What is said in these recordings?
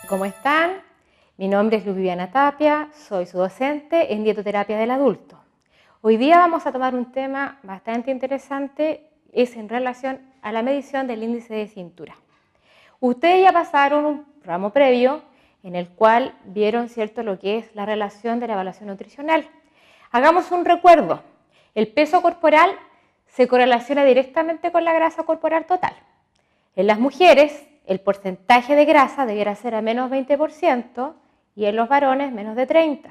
¿Cómo están? Mi nombre es Luz Viviana Tapia, soy su docente en dietoterapia del adulto. Hoy día vamos a tomar un tema bastante interesante, es en relación a la medición del índice de cintura. Ustedes ya pasaron un ramo previo en el cual vieron, ¿cierto?, lo que es la relación de la evaluación nutricional. Hagamos un recuerdo. El peso corporal se correlaciona directamente con la grasa corporal total. En las mujeres, el porcentaje de grasa debiera ser a menos 20% y en los varones menos de 30%.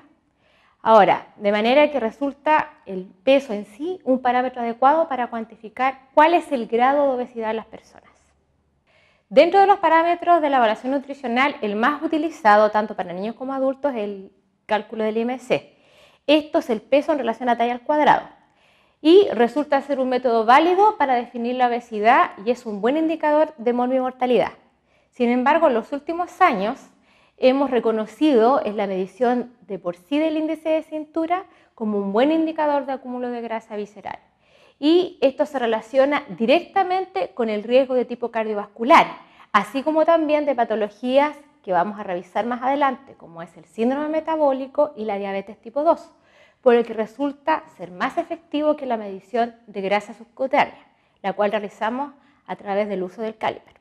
Ahora, de manera que resulta el peso en sí un parámetro adecuado para cuantificar cuál es el grado de obesidad de las personas. Dentro de los parámetros de la evaluación nutricional, el más utilizado tanto para niños como adultos es el cálculo del IMC. Esto es el peso en relación a talla al cuadrado. Y resulta ser un método válido para definir la obesidad y es un buen indicador de morbimortalidad. Sin embargo, en los últimos años hemos reconocido en la medición de por sí del índice de cintura como un buen indicador de acúmulo de grasa visceral. Y esto se relaciona directamente con el riesgo de tipo cardiovascular, así como también de patologías que vamos a revisar más adelante, como es el síndrome metabólico y la diabetes tipo 2. Por el que resulta ser más efectivo que la medición de grasa subcutánea, la cual realizamos a través del uso del caliper.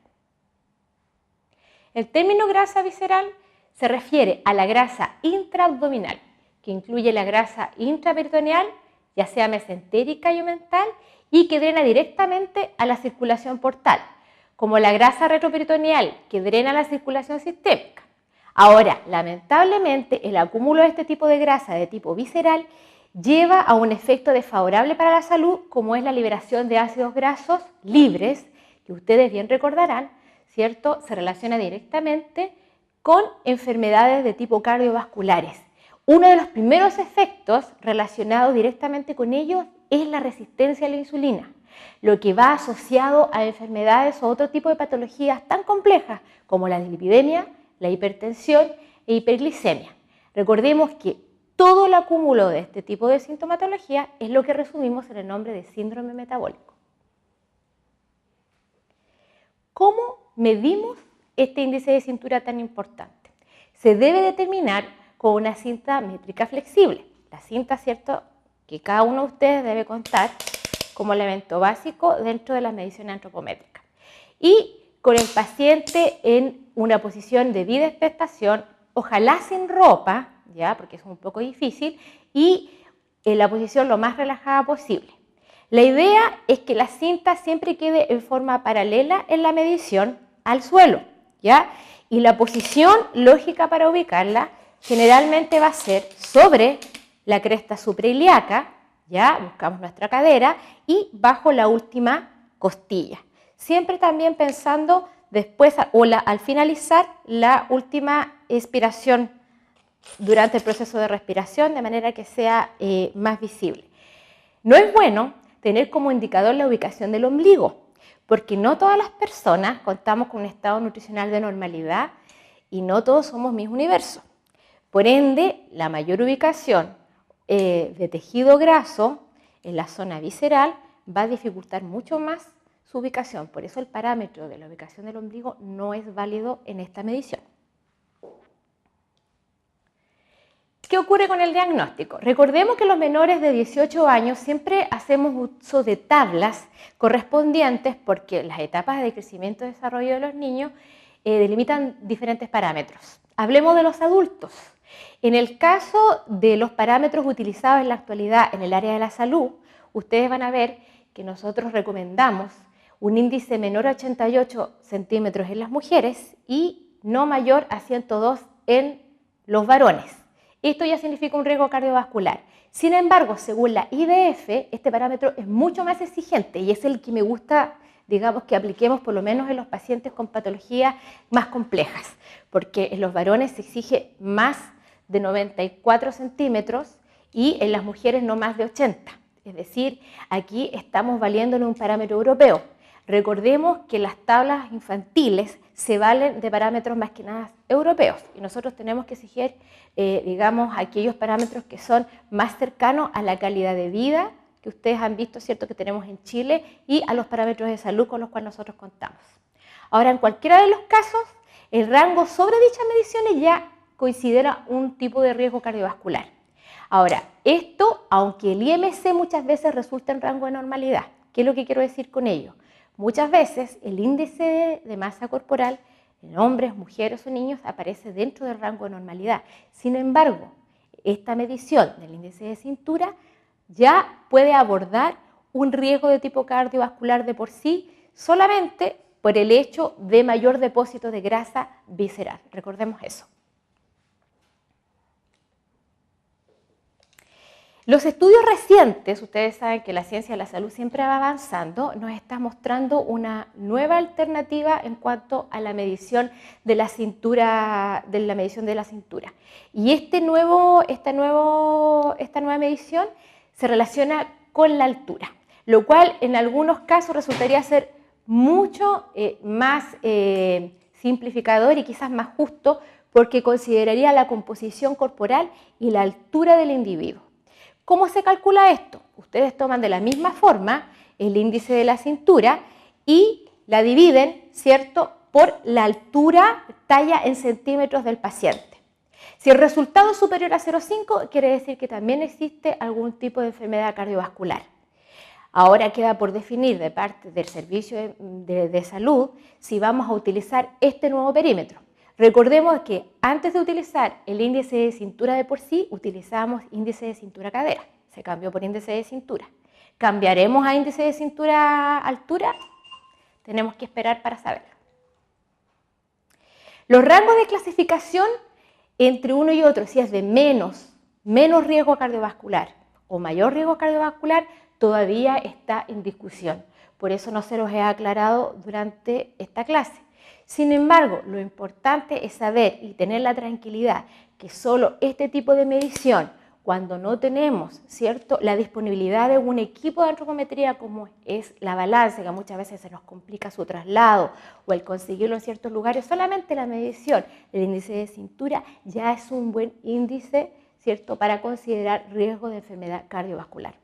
El término grasa visceral se refiere a la grasa intraabdominal, que incluye la grasa intraperitoneal, ya sea mesentérica y omental, y que drena directamente a la circulación portal, como la grasa retroperitoneal, que drena la circulación sistémica. Ahora, lamentablemente, el acúmulo de este tipo de grasa de tipo visceral lleva a un efecto desfavorable para la salud, como es la liberación de ácidos grasos libres, que ustedes bien recordarán, ¿cierto?, se relaciona directamente con enfermedades de tipo cardiovasculares. Uno de los primeros efectos relacionados directamente con ellos es la resistencia a la insulina, lo que va asociado a enfermedades o otro tipo de patologías tan complejas como la dislipidemia, la hipertensión e hiperglicemia. Recordemos que todo el acúmulo de este tipo de sintomatología es lo que resumimos en el nombre de síndrome metabólico. ¿Cómo medimos este índice de cintura tan importante? Se debe determinar con una cinta métrica flexible. La cinta, ¿cierto?, que cada uno de ustedes debe contar como elemento básico dentro de las mediciones antropométricas. Y con el paciente en una posición de debida expectación, ojalá sin ropa, ya, porque es un poco difícil, y en la posición lo más relajada posible. La idea es que la cinta siempre quede en forma paralela en la medición al suelo, ¿ya? Y la posición lógica para ubicarla generalmente va a ser sobre la cresta suprailíaca, ¿ya? Buscamos nuestra cadera, y bajo la última costilla. Siempre también pensando después o al finalizar la última expiración durante el proceso de respiración, de manera que sea más visible. No es bueno tener como indicador la ubicación del ombligo, porque no todas las personas contamos con un estado nutricional de normalidad y no todos somos Miss Universo. Por ende, la mayor ubicación de tejido graso en la zona visceral va a dificultar mucho más su ubicación. Por eso el parámetro de la ubicación del ombligo no es válido en esta medición. ¿Qué ocurre con el diagnóstico? Recordemos que los menores de 18 años siempre hacemos uso de tablas correspondientes porque las etapas de crecimiento y desarrollo de los niños delimitan diferentes parámetros. Hablemos de los adultos. En el caso de los parámetros utilizados en la actualidad en el área de la salud, ustedes van a ver que nosotros recomendamos un índice menor a 88 centímetros en las mujeres y no mayor a 102 en los varones. Esto ya significa un riesgo cardiovascular. Sin embargo, según la IDF, este parámetro es mucho más exigente y es el que me gusta, digamos, que apliquemos por lo menos en los pacientes con patologías más complejas, porque en los varones se exige más de 94 centímetros y en las mujeres no más de 80. Es decir, aquí estamos valiendo en un parámetro europeo. Recordemos que las tablas infantiles se valen de parámetros más que nada europeos y nosotros tenemos que exigir, digamos, aquellos parámetros que son más cercanos a la calidad de vida que ustedes han visto, ¿cierto?, que tenemos en Chile y a los parámetros de salud con los cuales nosotros contamos. Ahora, en cualquiera de los casos, El rango sobre dichas mediciones ya considera un tipo de riesgo cardiovascular. Ahora, esto, aunque el IMC muchas veces resulta en rango de normalidad, ¿qué es lo que quiero decir con ello? Muchas veces el índice de masa corporal en hombres, mujeres o niños aparece dentro del rango de normalidad. Sin embargo, esta medición del índice de cintura ya puede abordar un riesgo de tipo cardiovascular de por sí solamente por el hecho de mayor depósito de grasa visceral. Recordemos eso. Los estudios recientes, ustedes saben que la ciencia de la salud siempre va avanzando, nos está mostrando una nueva alternativa en cuanto a la medición de la cintura, Y esta nueva medición se relaciona con la altura, lo cual en algunos casos resultaría ser mucho más simplificador y quizás más justo, porque consideraría la composición corporal y la altura del individuo. ¿Cómo se calcula esto? Ustedes toman de la misma forma el índice de la cintura y la dividen, ¿cierto?, por la altura talla en centímetros del paciente. Si el resultado es superior a 0,5, quiere decir que también existe algún tipo de enfermedad cardiovascular. Ahora queda por definir de parte del servicio de salud si vamos a utilizar este nuevo perímetro. Recordemos que antes de utilizar el índice de cintura de por sí, utilizábamos índice de cintura-cadera. Se cambió por índice de cintura. ¿Cambiaremos a índice de cintura-altura? Tenemos que esperar para saberlo. Los rangos de clasificación entre uno y otro, si es de menos riesgo cardiovascular o mayor riesgo cardiovascular, todavía está en discusión. Por eso no se los he aclarado durante esta clase. Sin embargo, lo importante es saber y tener la tranquilidad que solo este tipo de medición, cuando no tenemos, ¿cierto?, la disponibilidad de un equipo de antropometría como es la balanza, que muchas veces se nos complica su traslado o el conseguirlo en ciertos lugares, solamente la medición del índice de cintura ya es un buen índice, ¿cierto?, para considerar riesgo de enfermedad cardiovascular.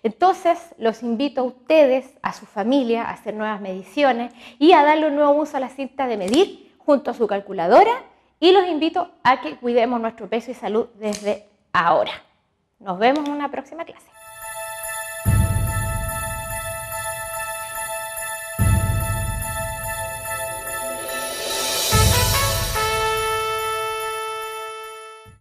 Entonces, los invito a ustedes, a su familia, a hacer nuevas mediciones y a darle un nuevo uso a la cinta de medir junto a su calculadora, y los invito a que cuidemos nuestro peso y salud desde ahora. Nos vemos en una próxima clase.